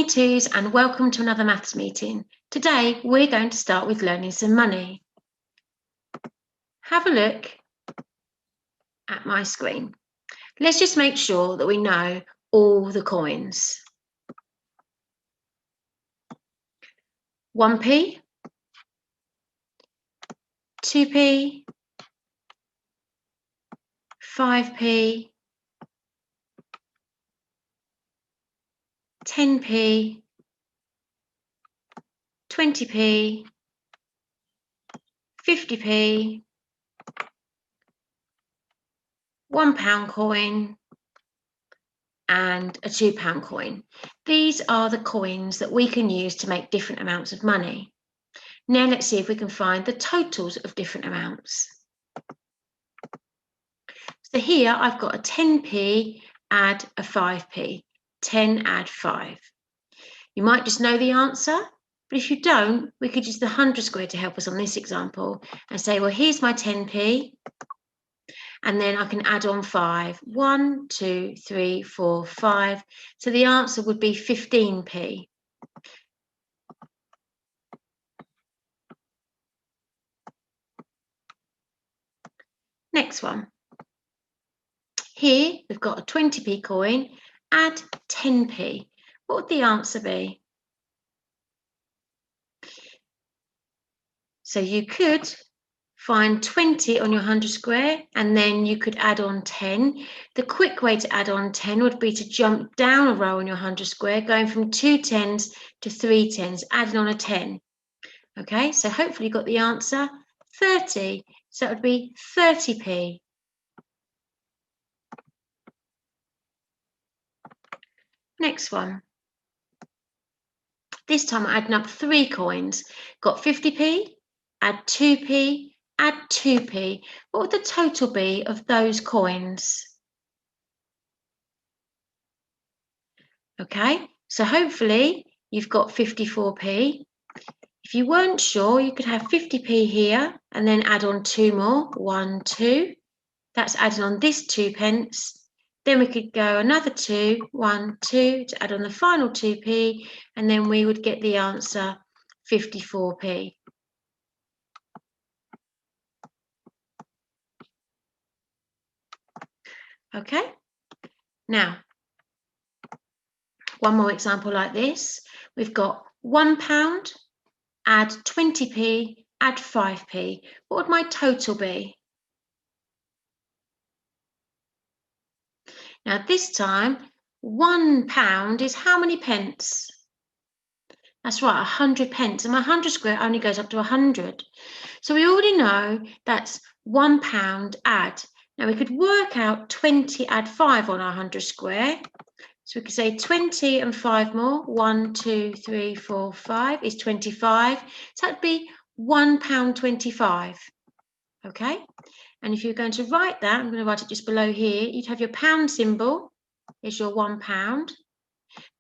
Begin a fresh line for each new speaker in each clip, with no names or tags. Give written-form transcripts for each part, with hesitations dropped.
Morning twos and welcome to another maths meeting. Today we're going to start with learning some money. Have a look at my screen. Let's just make sure that we know all the coins. 1p, 2p, 5p, 10p, 20p, 50p, £1 coin, and a £2 coin. These are the coins that we can use to make different amounts of money. Now let's see if we can find the totals of different amounts. So here I've got a 10p add a 5p, 10 add 5. You might just know the answer, but if you don't, we could use the 100 square to help us on this example and say, well, here's my 10p, and then I can add on 5. 1, 2, 3, 4, 5. So the answer would be 15p. Next one. Here we've got a 20p coin, add 10p. What would the answer be? So you could find 20 on your 100 square and then you could add on 10. The quick way to add on 10 would be to jump down a row on your 100 square, going from 2 10s to 3 10s, adding on a 10. Okay, so hopefully you got the answer, 30. So it would be 30p. Next one. This time I'm adding up 3 coins. Got 50p, add 2p, add 2p. What would the total be of those coins? Okay, so hopefully you've got 54p. If you weren't sure, you could have 50p here and then add on 2 more, 1, 2. That's adding on this 2 pence. Then we could go another 2, 1, 2 to add on the final 2p, and then we would get the answer 54p. Okay, now one more example like this. We've got £1, add 20p, add 5p. What would my total be? Now this time, £1 is how many pence? That's right, 100 pence. And my 100 square only goes up to 100. So we already know that's £1 add. Now we could work out 20 add 5 on our 100 square. So we could say 20 and 5 more, 1, 2, 3, 4, 5 is 25. So that'd be £1.25. Okay, and if you're going to write that, I'm going to write it just below here. You'd have your pound symbol, is your £1.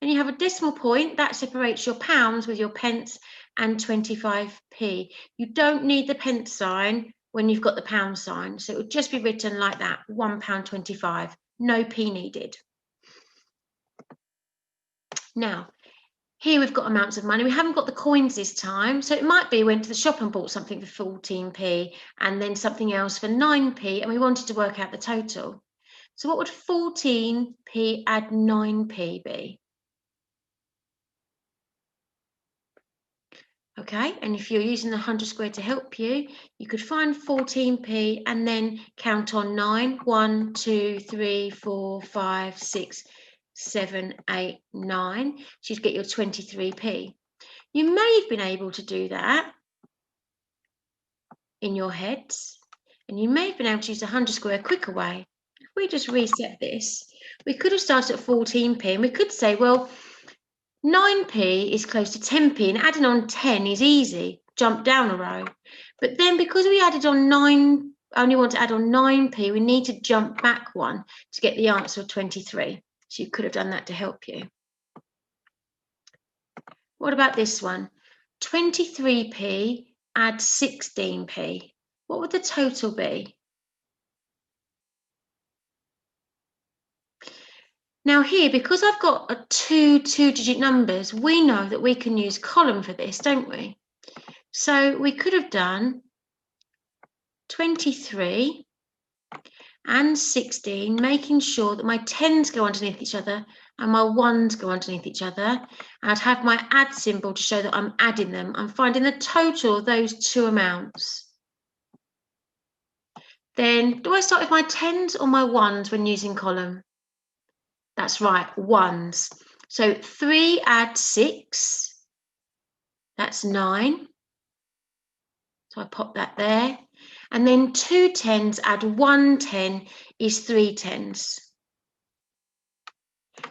And you have a decimal point that separates your pounds with your pence and 25p. You don't need the pence sign when you've got the pound sign. So it would just be written like that, £1.25. No p needed. Now, here we've got amounts of money. We haven't got the coins this time. So it might be we went to the shop and bought something for 14p and then something else for 9p, and we wanted to work out the total. So what would 14p add 9p be? Okay, and if you're using the 100 square to help you, you could find 14p and then count on 9. 1, 2, 3, 4, 5, 6, 7, 8, 9. So you'd get your 23p. You may have been able to do that in your heads, and you may have been able to use the 100 square a quicker way. If we just reset this, we could have started at 14p, and we could say, well, 9p is close to 10p, and adding on 10 is easy, jump down a row. But then because we added on 9, only want to add on 9p, we need to jump back one to get the answer of 23. So you could have done that to help you. What about this one? 23p add 16p. What would the total be? Now here, because I've got a two-digit numbers, we know that we can use column for this, don't we? So we could have done 23 and 16, making sure that my 10s go underneath each other and my 1s go underneath each other. I'd have my add symbol to show that I'm adding them. I'm finding the total of those two amounts. Then, do I start with my 10s or my 1s when using column? That's right, 1s. So 3 add 6, that's 9. So I pop that there. And then 2 10s add 1 10 is 3 10s.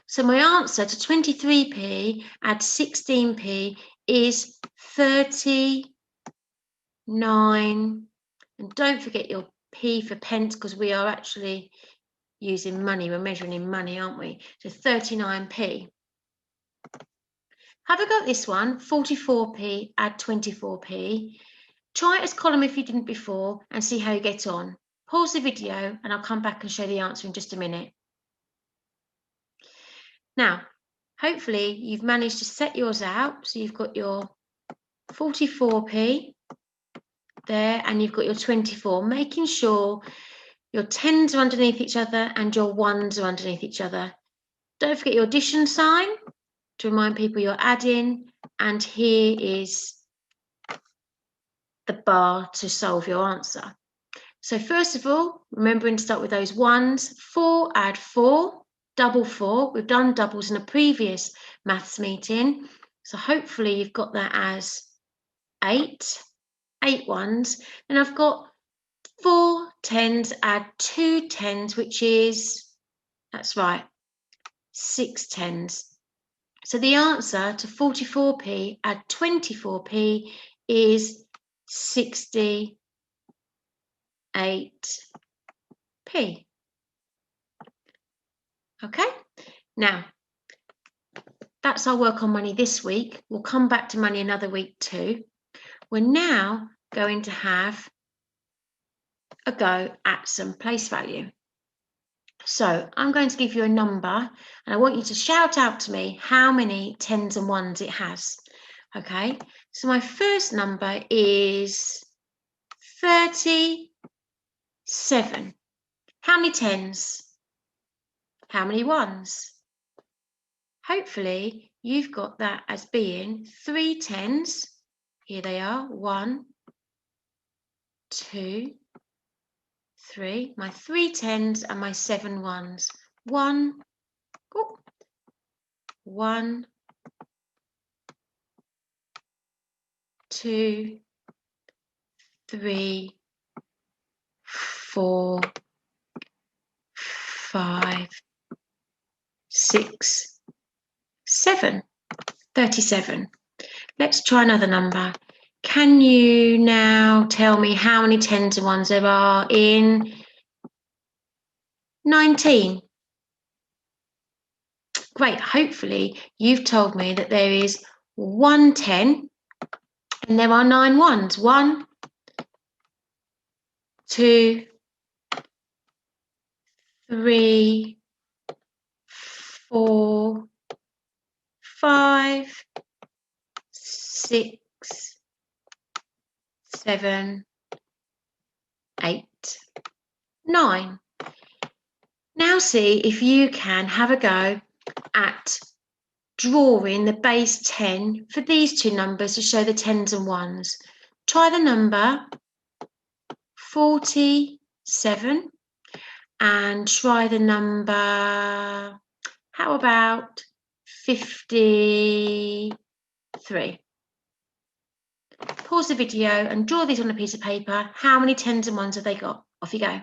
So my answer to 23p add 16p is 39. And don't forget your p for pence, because we are actually using money. We're measuring in money, aren't we? So 39p. Have a go at this one, 44p add 24p. Try it as column if you didn't before and see how you get on. Pause the video and I'll come back and show the answer in just a minute. Now, hopefully you've managed to set yours out. So you've got your 44p there and you've got your 24, making sure your 10s are underneath each other and your 1s are underneath each other. Don't forget your addition sign to remind people you're adding, and here is the bar to solve your answer. So first of all, remembering to start with those 1s, 4 add 4, double 4. We've done doubles in a previous maths meeting, so hopefully you've got that as 8 1s. Then I've got 4 10s add 2 10s, which is, that's right, 6 10s. So the answer to 44p add 24p is 68p. Okay, now that's our work on money this week. We'll come back to money another week too. We're now going to have a go at some place value. So I'm going to give you a number and I want you to shout out to me how many 10s and 1s it has. Okay, so my first number is 37. How many 10s? How many 1s? Hopefully you've got that as being 3 10s. Here they are, 1, 2, 3. My 3 10s and my 7 1s. 1, 2, 3, 4, 5, 6, 7. 37. Let's try another number. Can you now tell me how many 10s and 1s there are in 19? Great, hopefully you've told me that there is 1 10 and there are 9 1s. 1, 2, 3, 4, 5, 6, 7, 8, 9. Now see if you can have a go at drawing the base 10 for these two numbers to show the 10s and 1s. Try the number 47 and try the number, how about 53? Pause the video and draw these on a piece of paper. How many 10s and 1s have they got? Off you go.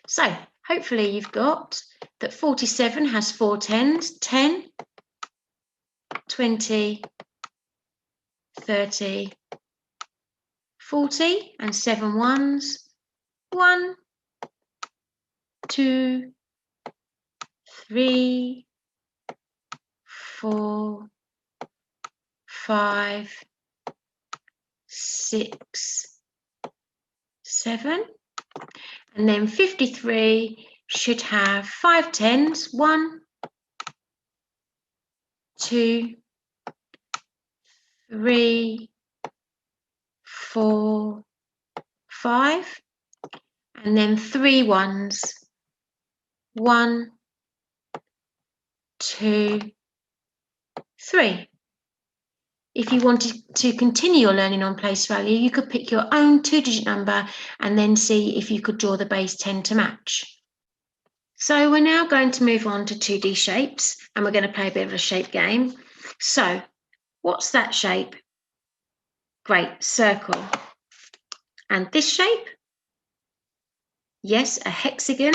So hopefully you've got that 47 has 4 10s, 10, 20, 30, 40 and 7 1s. 1, 2, 3, 4, 5, 6, 7, and then 53 should have 5 tens. 1, 2, 3, 4, 5, and then 3 ones. 1, 2, 3. If you wanted to continue your learning on place value, you could pick your own 2-digit number and then see if you could draw the base 10 to match. So we're now going to move on to 2D shapes, and we're going to play a bit of a shape game. So what's that shape? Great, circle. And this shape? Yes, a hexagon.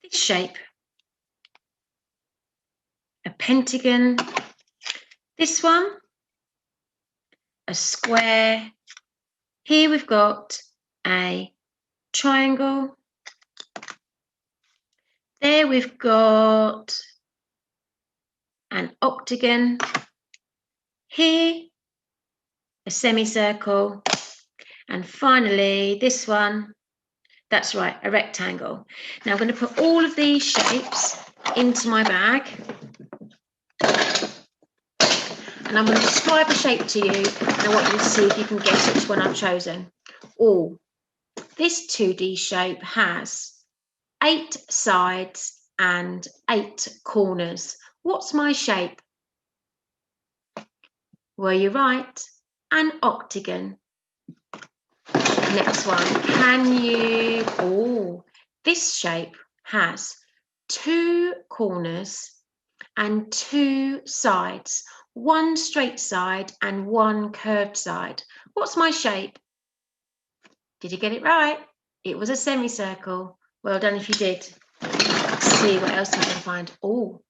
This shape? A pentagon. This one? A square. Here we've got a triangle. There we've got an octagon. Here, a semicircle. And finally, this one, that's right, a rectangle. Now I'm going to put all of these shapes into my bag. And I'm going to describe a shape to you, and I want you to see if you can guess which one I've chosen. Oh, this 2D shape has 8 sides and 8 corners. What's my shape? Were you right? An octagon. Next one. Can you... Oh, this shape has 2 corners and 2 sides. 1 straight side and 1 curved side. What's my shape? Did you get it right? It was a semicircle. Well done if you did. Let's see what else I can find. Oh,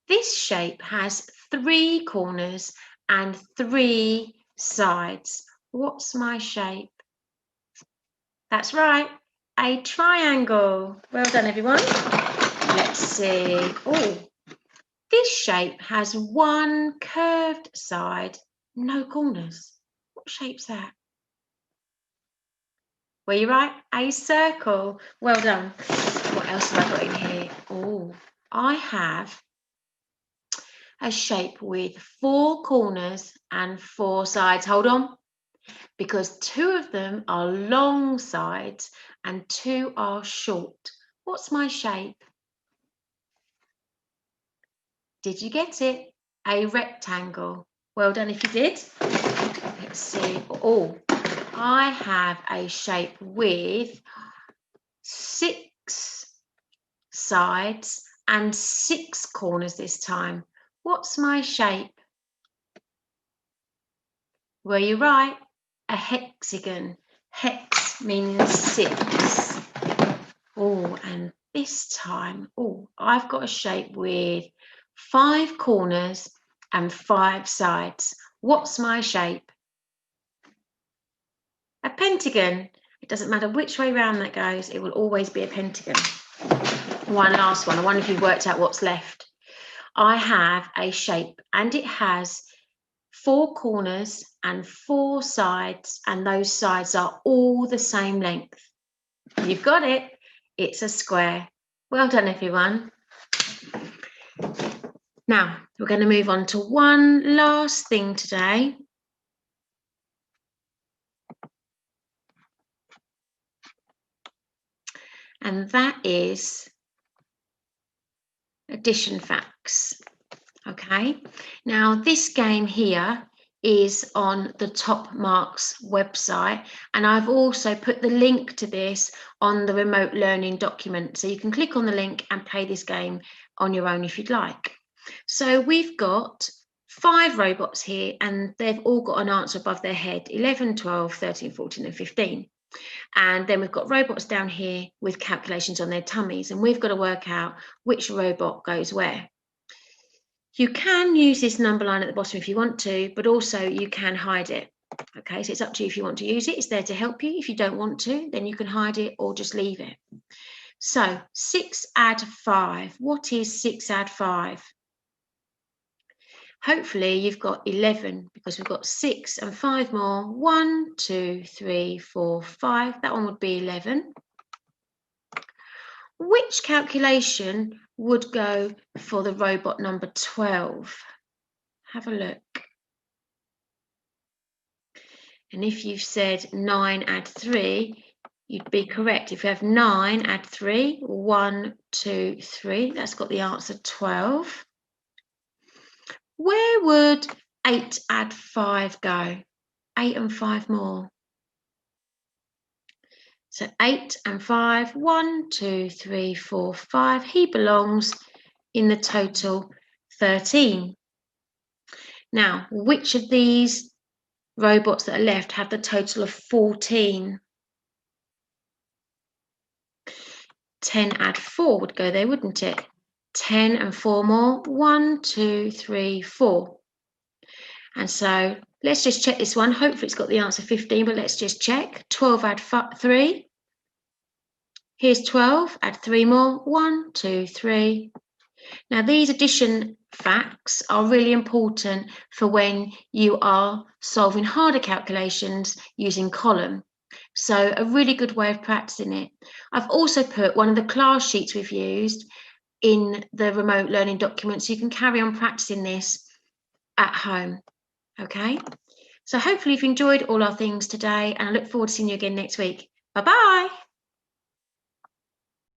this shape has 3 corners and 3 sides. What's my shape? That's right, a triangle. Well done, everyone. Let's see. Oh, this shape has 1 curved side, no corners. What shape's that? Were you right? A circle. Well done. What else have I got in here? Oh, I have a shape with 4 corners and 4 sides. Hold on, because 2 of them are long sides and 2 are short. What's my shape? Did you get it? A rectangle. Well done if you did. Let's see. Oh, I have a shape with 6 sides and 6 corners this time. What's my shape? Were you right? A hexagon. Hex means 6. Oh, and this time, oh, I've got a shape with 5 corners and 5 sides. What's my shape? A pentagon. It doesn't matter which way round that goes, it will always be a pentagon. One last one. I wonder if you've worked out what's left. I have a shape and it has 4 corners and 4 sides, and those sides are all the same length. You've got it. It's a square. Well done, everyone. Now, we're going to move on to one last thing today. And that is addition facts. Okay, now this game here is on the Top Marks website, and I've also put the link to this on the remote learning document, so you can click on the link and play this game on your own if you'd like. So we've got 5 robots here, and they've all got an answer above their head: 11, 12, 13, 14 and 15. And then we've got robots down here with calculations on their tummies, and we've got to work out which robot goes where. You can use this number line at the bottom if you want to, but also you can hide it. Okay, so it's up to you if you want to use it. It's there to help you. If you don't want to, then you can hide it or just leave it. So 6 add 5. What is 6 add 5? Hopefully you've got 11, because we've got 6 and 5 more. 1, 2, 3, 4, 5. That one would be 11. which calculation would go for the robot number 12? Have a look. And if you've said 9 add 3, you'd be correct. If you have 9 add 3, 1, 2, 3, that's got the answer 12. Where would 8 add 5 go? 8 and 5 more. So 8 and 5, 1, 2, 3, 4, 5. He belongs in the total 13. Now, which of these robots that are left have the total of 14? 10 add 4 would go there, wouldn't it? 10 and 4 more. 1, 2, 3, 4. And so let's just check this one. Hopefully it's got the answer 15, but let's just check. 12 add 3. Here's 12, add 3 more. 1, 2, 3. Now these addition facts are really important for when you are solving harder calculations using column. So a really good way of practicing it. I've also put one of the class sheets we've used in the remote learning document, so you can carry on practicing this at home. Okay, so hopefully you've enjoyed all our things today, and I look forward to seeing you again next week. Bye-bye.